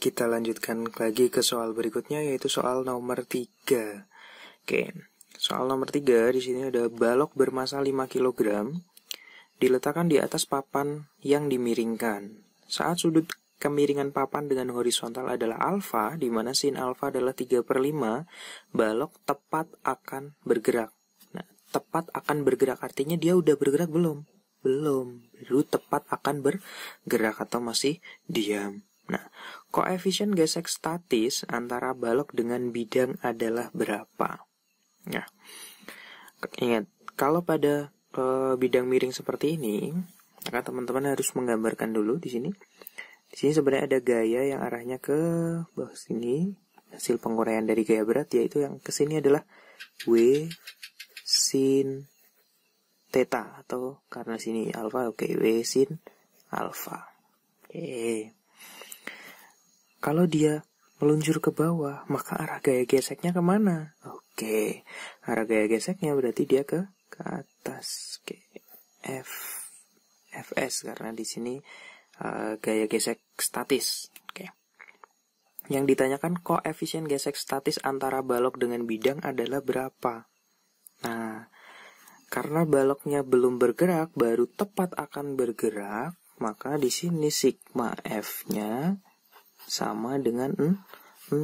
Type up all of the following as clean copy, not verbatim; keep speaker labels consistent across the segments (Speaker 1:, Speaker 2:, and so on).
Speaker 1: kita lanjutkan lagi ke soal berikutnya, yaitu soal nomor 3. Oke, soal nomor 3 di sini ada balok bermasa 5 kg diletakkan di atas papan yang dimiringkan. Saat sudut kemiringan papan dengan horizontal adalah alfa, di mana sin alfa adalah 3/5, balok tepat akan bergerak. Nah, tepat akan bergerak artinya dia udah bergerak belum? Belum. Baru tepat akan bergerak atau masih diam. Nah, koefisien gesek statis antara balok dengan bidang adalah berapa? Nah, ingat, kalau pada bidang miring seperti ini, maka teman-teman harus menggambarkan dulu di sini. Di sini sebenarnya ada gaya yang arahnya ke bawah sini. Hasil penguraian dari gaya berat yaitu yang ke sini adalah W sin theta, atau karena sini alfa, oke, W sin alfa. Oke. Kalau dia meluncur ke bawah, maka arah gaya geseknya kemana? Oke, arah gaya geseknya berarti dia ke atas. Oke, Fs, karena di sini gaya gesek statis. Oke. Yang ditanyakan koefisien gesek statis antara balok dengan bidang adalah berapa? Nah, karena baloknya belum bergerak, baru tepat akan bergerak, maka di sini sigma F-nya sama dengan 0.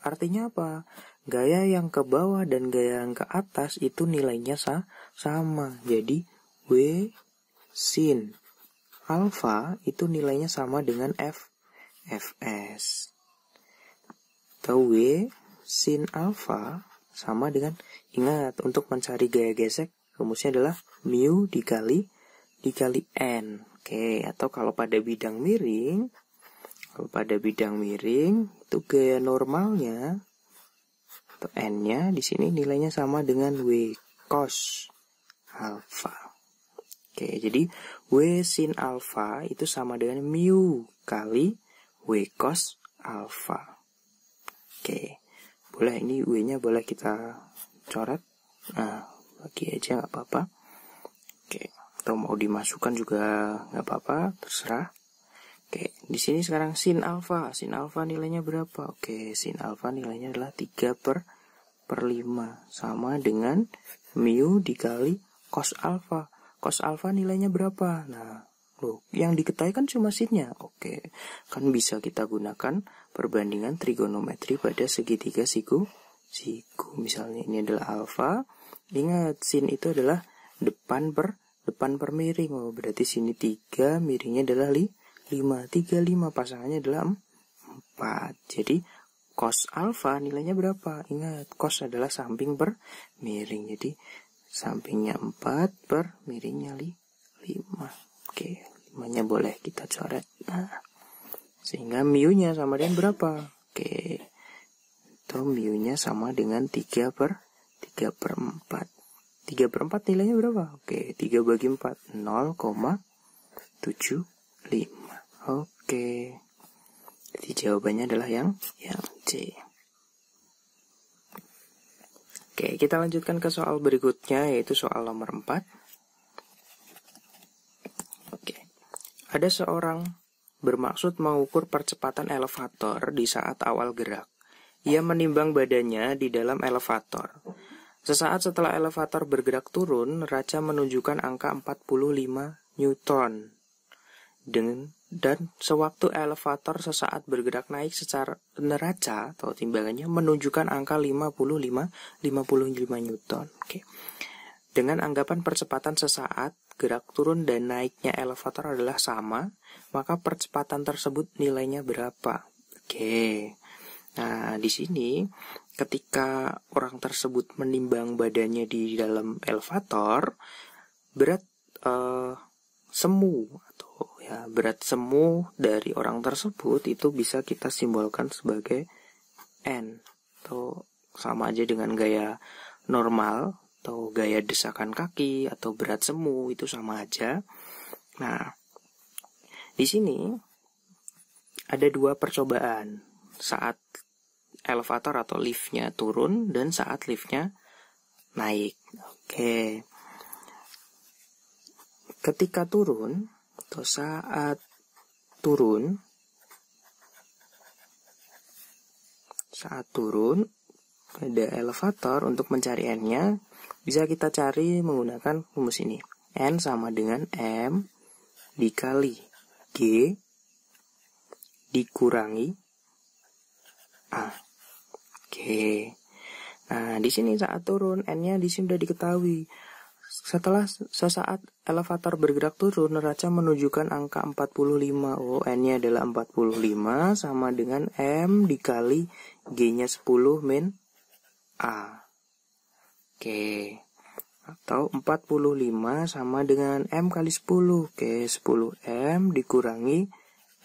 Speaker 1: Artinya apa? Gaya yang ke bawah dan gaya yang ke atas itu nilainya sama. Jadi W sin alfa itu nilainya sama dengan Fs. Atau W sin alfa sama dengan, ingat, untuk mencari gaya gesek rumusnya adalah mu dikali N. Oke, atau kalau pada bidang miring, itu gaya normalnya atau N-nya di sini nilainya sama dengan W cos alfa. Oke, jadi W sin alfa itu sama dengan mu kali W cos alfa. Oke, boleh ini W-nya boleh kita coret. Nah, bagi aja nggak apa-apa. Oke, atau mau dimasukkan juga nggak apa-apa, terserah. Oke, di sini sekarang sin alfa. Sin alfa nilainya berapa? Oke, sin alfa nilainya adalah 3/5 sama dengan mu dikali cos alfa. Cos alfa nilainya berapa? Nah, yang diketahui kan cuma sinnya. Oke, kan bisa kita gunakan perbandingan trigonometri pada segitiga siku. Misalnya ini adalah alfa. Ingat, sin itu adalah depan per miring. Oh, berarti sini 3, miringnya adalah 5. 5 pasangannya adalah 4. Jadi cos alfa nilainya berapa? Ingat, cos adalah samping per miring. Jadi sampingnya 4 per miringnya 5. Oke, 5-nya boleh kita coret. Nah, sehingga mu-nya sama dengan berapa? Oke, itu mu-nya sama dengan 3/4. 3/4 nilainya berapa? Oke, 3 bagi 4, 0,75. Oke, jadi jawabannya adalah yang C. Oke, kita lanjutkan ke soal berikutnya, yaitu soal nomor 4. Oke, ada seorang bermaksud mengukur percepatan elevator di saat awal gerak. Ia menimbang badannya di dalam elevator. Sesaat setelah elevator bergerak turun, neraca menunjukkan angka 45 Newton. Dan sewaktu elevator sesaat bergerak naik, secara neraca atau timbangannya menunjukkan angka 55 Newton. Oke. Dengan anggapan percepatan sesaat gerak turun dan naiknya elevator adalah sama, maka percepatan tersebut nilainya berapa? Oke. Nah, di sini ketika orang tersebut menimbang badannya di dalam elevator, berat semu atau berat semu dari orang tersebut itu bisa kita simbolkan sebagai N, atau sama aja dengan gaya normal atau gaya desakan kaki atau berat semu, itu sama aja. Nah, di sini ada 2 percobaan, saat elevator atau liftnya turun dan saat liftnya naik. Oke, ketika turun atau saat turun, saat turun pada elevator, untuk mencari n-nya bisa kita cari menggunakan rumus ini. N sama dengan M dikali G dikurangi A. Oke. Nah, di sini saat turun n-nya di sini sudah diketahui. Sesaat elevator bergerak turun, neraca menunjukkan angka 45. Oh, n-nya adalah 45 sama dengan M dikali G-nya 10 min A. Oke. Atau 45 sama dengan M kali 10. Oke, 10M dikurangi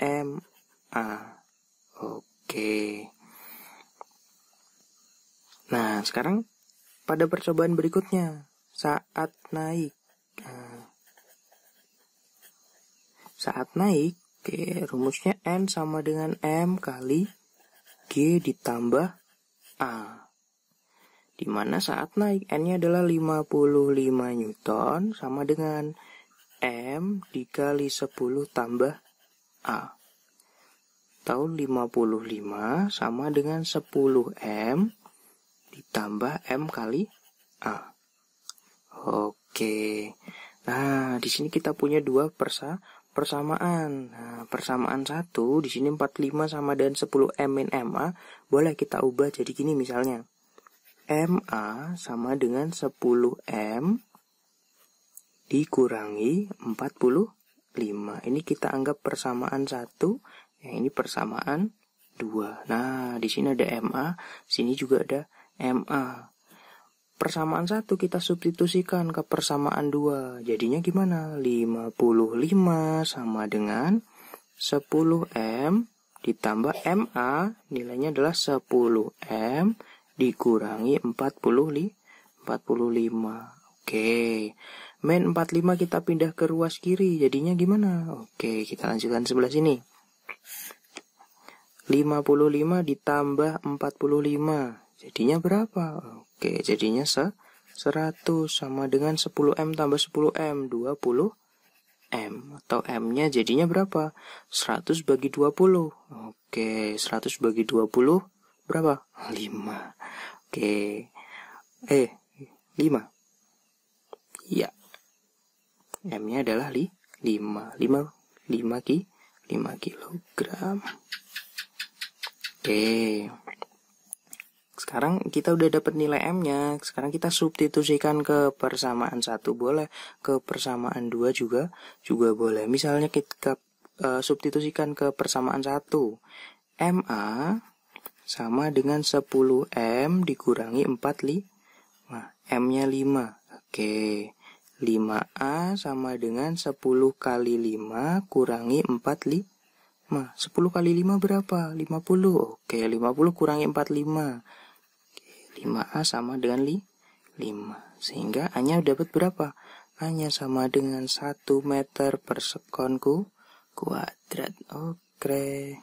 Speaker 1: MA. Oke. Nah, sekarang pada percobaan berikutnya, saat naik. Saat naik, oke, rumusnya N sama dengan M kali G ditambah A. Dimana saat naik N-nya adalah 55 Newton sama dengan M dikali 10 tambah A. Atau 55 sama dengan 10M ditambah M kali A. Oke. Nah, di sini kita punya dua persamaan. Nah, persamaan satu di sini 45 sama dengan 10M min MA. Boleh kita ubah jadi gini misalnya. MA sama dengan 10M dikurangi 45. Ini kita anggap persamaan 1, yang ini persamaan 2. Nah, di sini ada MA, sini juga ada MA. Persamaan 1 kita substitusikan ke persamaan 2. Jadinya gimana? 55 sama dengan 10M ditambah MA, nilainya adalah 10M dikurangi 45. Oke. Min 45 kita pindah ke ruas kiri. Jadinya gimana? Oke, kita lanjutkan sebelah sini. 55 ditambah 45. Jadinya berapa? Oke, jadinya 100 sama dengan 10M tambah 10M, 20M. Atau M-nya jadinya berapa? 100 bagi 20. Oke, 100 bagi 20 berapa? 5. Oke. 5. Iya. M-nya adalah 5 kilogram. Oke. Sekarang kita udah dapat nilai M-nya. Sekarang kita substitusikan ke persamaan 1 boleh, ke persamaan 2 juga boleh. Misalnya kita substitusikan ke persamaan 1. MA sama dengan 10M dikurangi 45. M-nya 5. Oke. 5A sama dengan 10 kali 5 kurangi 45. 10 kali 5 berapa? 50. Oke, 50 kurangi 45. Oke, 5A sama dengan 5. Sehingga A-nya dapat berapa? A-nya sama dengan 1 meter per sekon kuadrat. Oke.